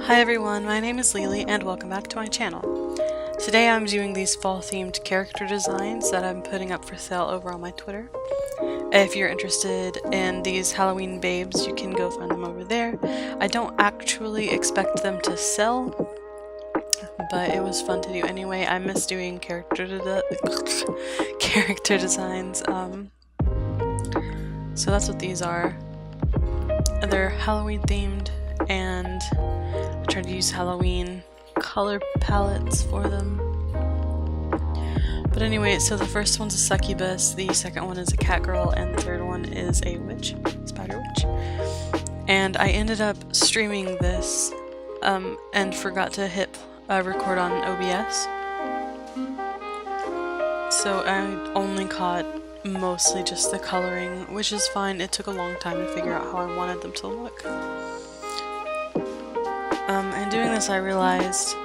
Hi everyone, my name is Lily and welcome back to my channel. Today I'm doing these fall themed character designs that I'm putting up for sale over on my Twitter. If you're interested in these Halloween babes, you can go find them over there. I don't actually expect them to sell, but it was fun to do anyway. I miss doing character designs. So that's what these are. They're Halloween themed, and I tried to use Halloween color palettes for them. But anyway, so the first one's a succubus, the second one is a cat girl, and the third one is a witch, spider witch. And I ended up streaming this and forgot to hit record on OBS. So I only caught mostly just the coloring, which is fine. It took a long time to figure out how I wanted them to look. And doing this I realized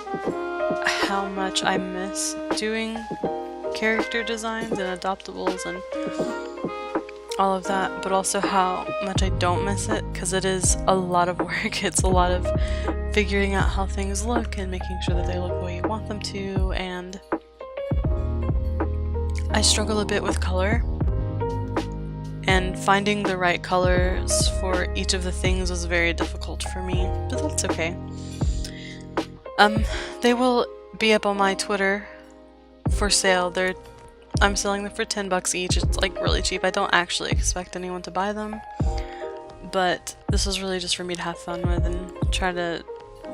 how much I miss doing character designs and adoptables and all of that, but also how much I don't miss it, because it is a lot of work. It's a lot of figuring out how things look and making sure that they look the way you want them to, and I struggle a bit with color, and finding the right colors for each of the things was very difficult for me, but that's okay. They will be up on my Twitter for sale. I'm selling them for 10 bucks each. It's like really cheap. I don't actually expect anyone to buy them, but this is really just for me to have fun with and try to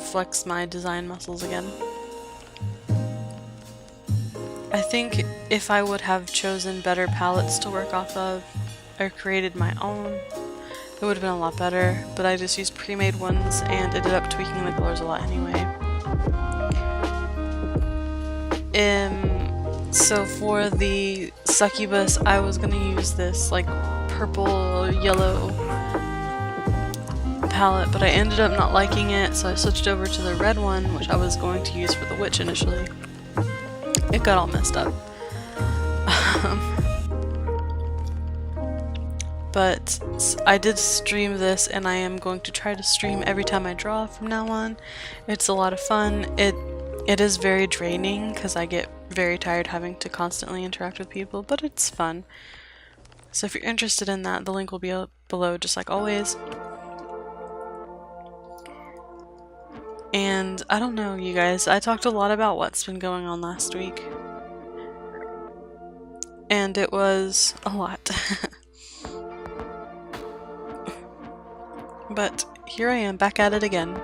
flex my design muscles again. I think if I would have chosen better palettes to work off of, or created my own, it would have been a lot better, but I just used pre-made ones and ended up tweaking the colors a lot anyway. So for the succubus, I was gonna use this like purple yellow palette, but I ended up not liking it, so I switched over to the red one, which I was going to use for the witch initially. It got all messed up. But I did stream this, and I am going to try to stream every time I draw from now on. It's a lot of fun. It is very draining because I get very tired having to constantly interact with people, but it's fun. So if you're interested in that, the link will be up below just like always. And I don't know, you guys, I talked a lot about what's been going on last week. And it was a lot. But here I am, back at it again.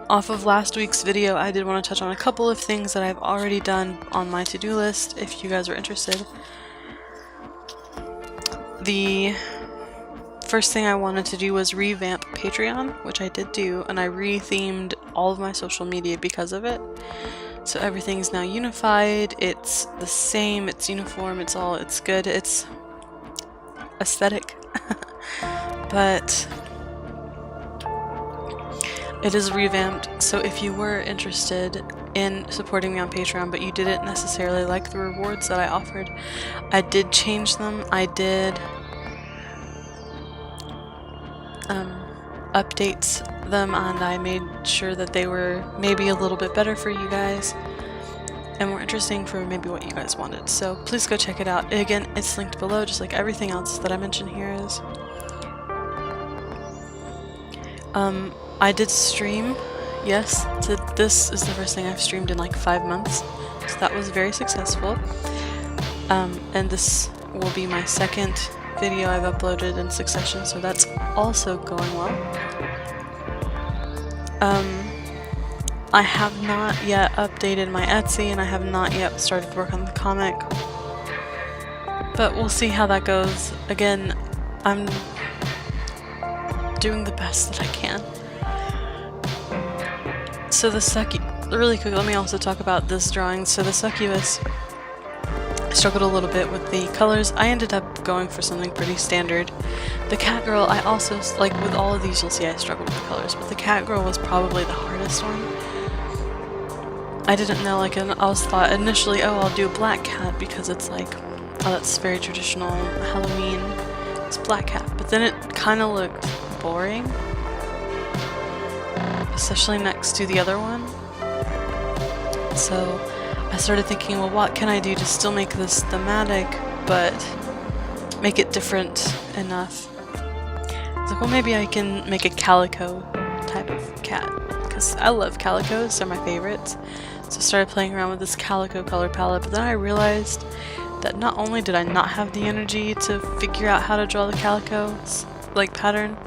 Off of last week's video, I did want to touch on a couple of things that I've already done on my to-do list, if you guys are interested. The first thing I wanted to do was revamp Patreon, which I did do, and I re-themed all of my social media because of it. So everything's now unified, it's the same, it's uniform, it's good, it's aesthetic. But it is revamped, so if you were interested in supporting me on Patreon but you didn't necessarily like the rewards that I offered, I did change them. I did updates them, and I made sure that they were maybe a little bit better for you guys and more interesting for maybe what you guys wanted. So please go check it out. Again, it's linked below just like everything else that I mentioned here is. I did stream, yes, so this is the first thing I've streamed in like 5 months, so that was very successful. And this will be my second video I've uploaded in succession, so that's also going well. I have not yet updated my Etsy, and I have not yet started work on the comic, but we'll see how that goes. Again, I'm doing the best that I can. So really quick, let me also talk about this drawing. So the succubus, I struggled a little bit with the colors. I ended up going for something pretty standard. The cat girl, I also, like with all of these you'll see I struggled with the colors, but the cat girl was probably the hardest one. I didn't know, like, I was thought initially, oh, I'll do a black cat because it's like, oh, that's very traditional Halloween. It's black cat, but then it kind of looked boring, especially next to the other one. So I started thinking, well, what can I do to still make this thematic, but make it different enough? I was like, well, maybe I can make a calico type of cat, because I love calicos, they're my favorites. So I started playing around with this calico color palette, but then I realized that not only did I not have the energy to figure out how to draw the calico like pattern,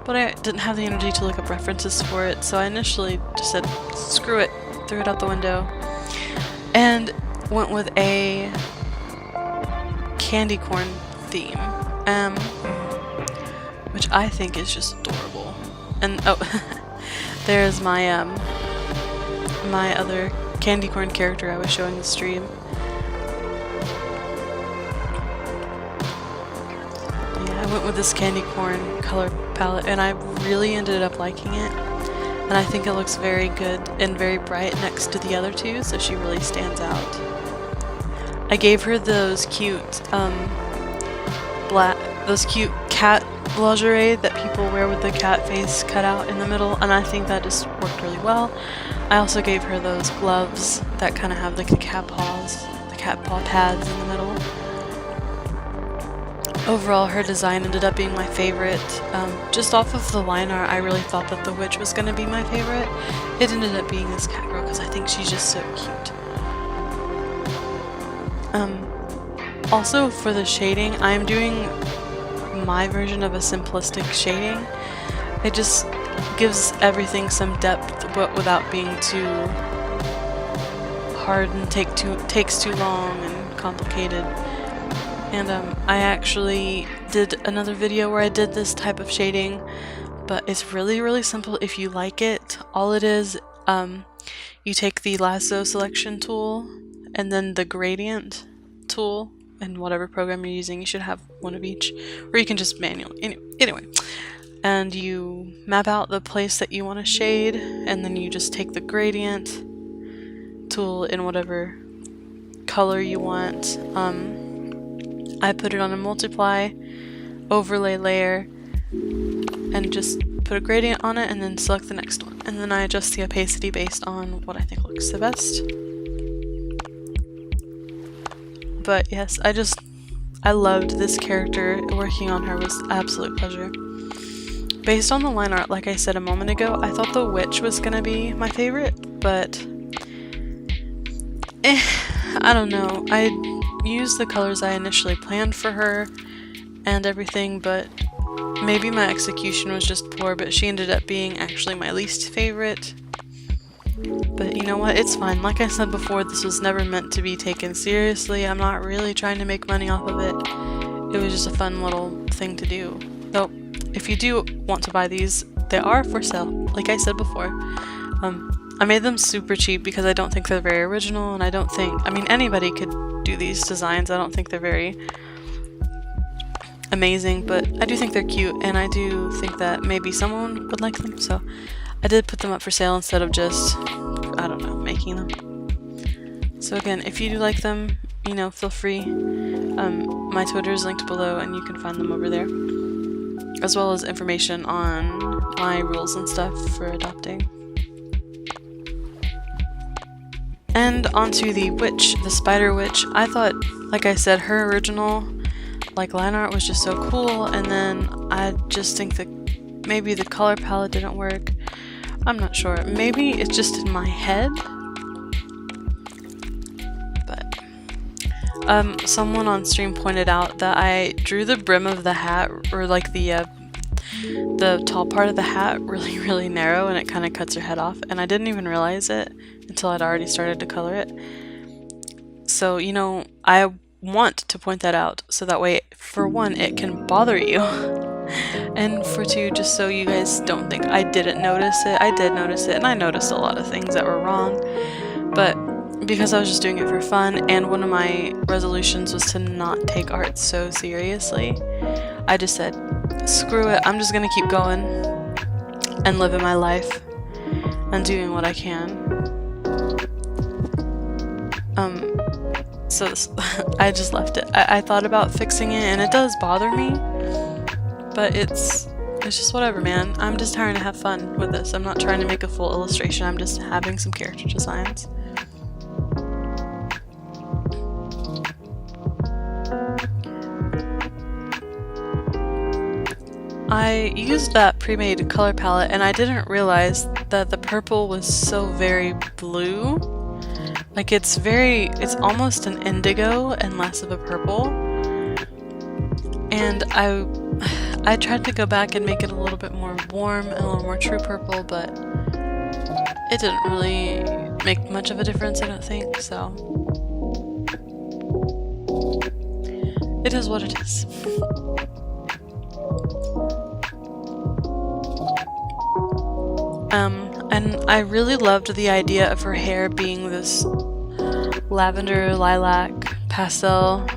but I didn't have the energy to look up references for it, so I initially just said, screw it, threw it out the window, and went with a candy corn theme, which I think is just adorable. And oh, there's my my other candy corn character I was showing the stream. Yeah, I went with this candy corn color palette, and I really ended up liking it. And I think it looks very good and very bright next to the other two, so she really stands out. I gave her those cute cute cat lingerie that people wear with the cat face cut out in the middle, and I think that just worked really well. I also gave her those gloves that kind of have like the cat paw pads in the middle. Overall, her design ended up being my favorite. Just off of the line art, I really thought that the witch was going to be my favorite. It ended up being this cat girl because I think she's just so cute. Also, for the shading, I'm doing my version of a simplistic shading. It just gives everything some depth, but without being too hard and takes too long and complicated. And I actually did another video where I did this type of shading, but it's really simple if you like it. All it is, you take the lasso selection tool and then the gradient tool, and whatever program you're using, you should have one of each, or you can just manually, anyway. And you map out the place that you want to shade, and then you just take the gradient tool in whatever color you want. I put it on a multiply overlay layer and just put a gradient on it and then select the next one. And then I adjust the opacity based on what I think looks the best. But yes, I loved this character. Working on her was absolute pleasure. Based on the line art, like I said a moment ago, I thought the witch was gonna be my favorite, but I don't know. I used the colors I initially planned for her and everything, but maybe my execution was just poor, but she ended up being actually my least favorite. But you know what, it's fine. Like I said before, this was never meant to be taken seriously. I'm not really trying to make money off of it. It was just a fun little thing to do. Though, if you do want to buy these, they are for sale, like I said before. I made them super cheap because I don't think they're very original, and I mean, anybody could do these designs. I don't think they're very amazing, but I do think they're cute, and I do think that maybe someone would like them, so I did put them up for sale instead of just, I don't know, making them. So again, if you do like them, you know, feel free. My Twitter is linked below, and you can find them over there, as well as information on my rules and stuff for adopting. And onto the witch, the spider witch. I thought, like I said, her original line art was just so cool, and then I just think that maybe the color palette didn't work. I'm not sure. Maybe it's just in my head. But someone on stream pointed out that I drew the brim of the hat, or like the top part of the hat, really narrow, and it kind of cuts her head off, and I didn't even realize it until I'd already started to color it. So, you know, I want to point that out so that way, for one, it can bother you, and for two, just so you guys don't think I didn't notice it. I did notice it, and I noticed a lot of things that were wrong, but because I was just doing it for fun, and one of my resolutions was to not take art so seriously, I just said, screw it, I'm just gonna keep going and living my life and doing what I can. So I just left it. I thought about fixing it, and it does bother me, but it's it's just whatever, man. I'm just trying to have fun with this. I'm not trying to make a full illustration. I'm just having some character designs. I used that pre-made color palette and I didn't realize that the purple was so very blue. Like it's almost an indigo and less of a purple. And I tried to go back and make it a little bit more warm and a little more true purple, but it didn't really make much of a difference, I don't think, so it is what it is. And I really loved the idea of her hair being this lavender, lilac, pastel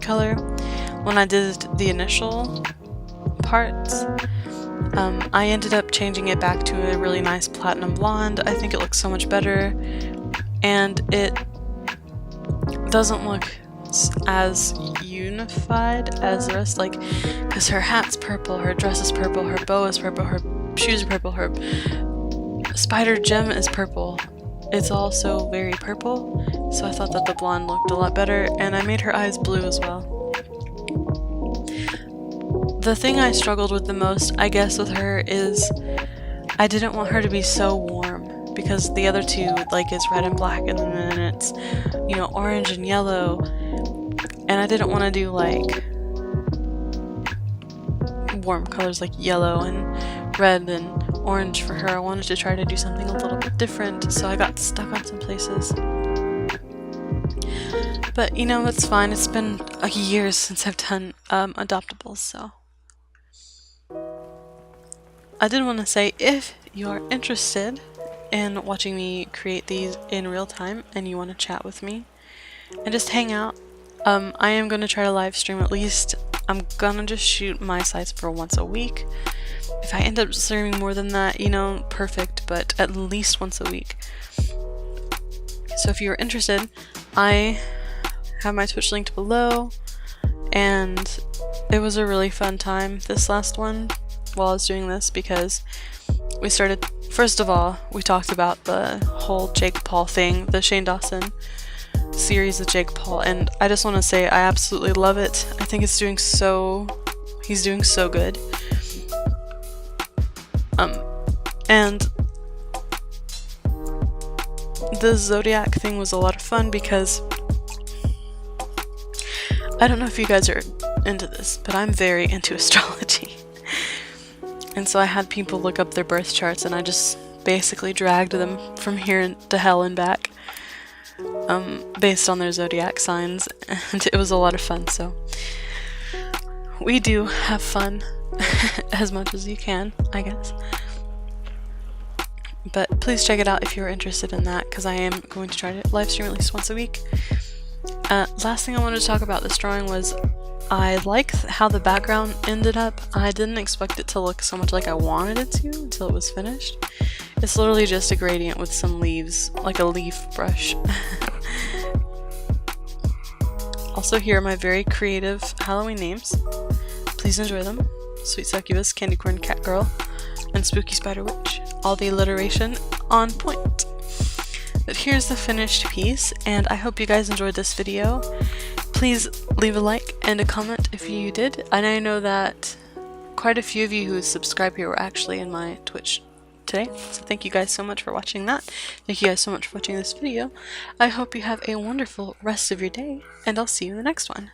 color. When I did the initial parts, I ended up changing it back to a really nice platinum blonde. I think it looks so much better, and it doesn't look as unified as the rest, like, because her hat's purple, her dress is purple, her bow is purple, her shoes are purple, her spider gem is purple. It's all so very purple, so I thought that the blonde looked a lot better, and I made her eyes blue as well. The thing I struggled with the most, I guess, with her is I didn't want her to be so warm, because the other two, like, it's red and black, and then it's, you know, orange and yellow, and I didn't want to do, like, warm colors like yellow and red and orange for her. I wanted to try to do something a little bit different, so I got stuck on some places. But, you know, it's fine. It's been a year since I've done adoptables, so. I did want to say, if you are interested in watching me create these in real time and you want to chat with me and just hang out, I am going to try to live stream at least. I'm gonna just shoot my sites for once a week. If I end up streaming more than that, you know, perfect, but at least once a week. So if you're interested, I have my Twitch linked below, and it was a really fun time, this last one, while I was doing this, because we started, first of all, we talked about the whole Jake Paul thing, the Shane Dawson series of Jake Paul, and I just want to say I absolutely love it. I think it's doing so, he's doing so good. And the Zodiac thing was a lot of fun because I don't know if you guys are into this, but I'm very into astrology. And so I had people look up their birth charts and I just basically dragged them from here to hell and back. Based on their zodiac signs, and it was a lot of fun, so we do have fun as much as you can, I guess. But please check it out if you're interested in that, because I am going to try to live stream at least once a week. Last thing I wanted to talk about this drawing was I like how the background ended up. I didn't expect it to look so much like I wanted it to until it was finished. It's literally just a gradient with some leaves, like a leaf brush. Also, here are my very creative Halloween names. Please enjoy them. Sweet Succubus, Candy Corn Cat Girl, and Spooky Spider Witch. All the alliteration on point. But here's the finished piece, and I hope you guys enjoyed this video. Please leave a like and a comment if you did, and I know that quite a few of you who subscribe here were actually in my Twitch today, so thank you guys so much for watching that. Thank you guys so much for watching this video. I hope you have a wonderful rest of your day, and I'll see you in the next one.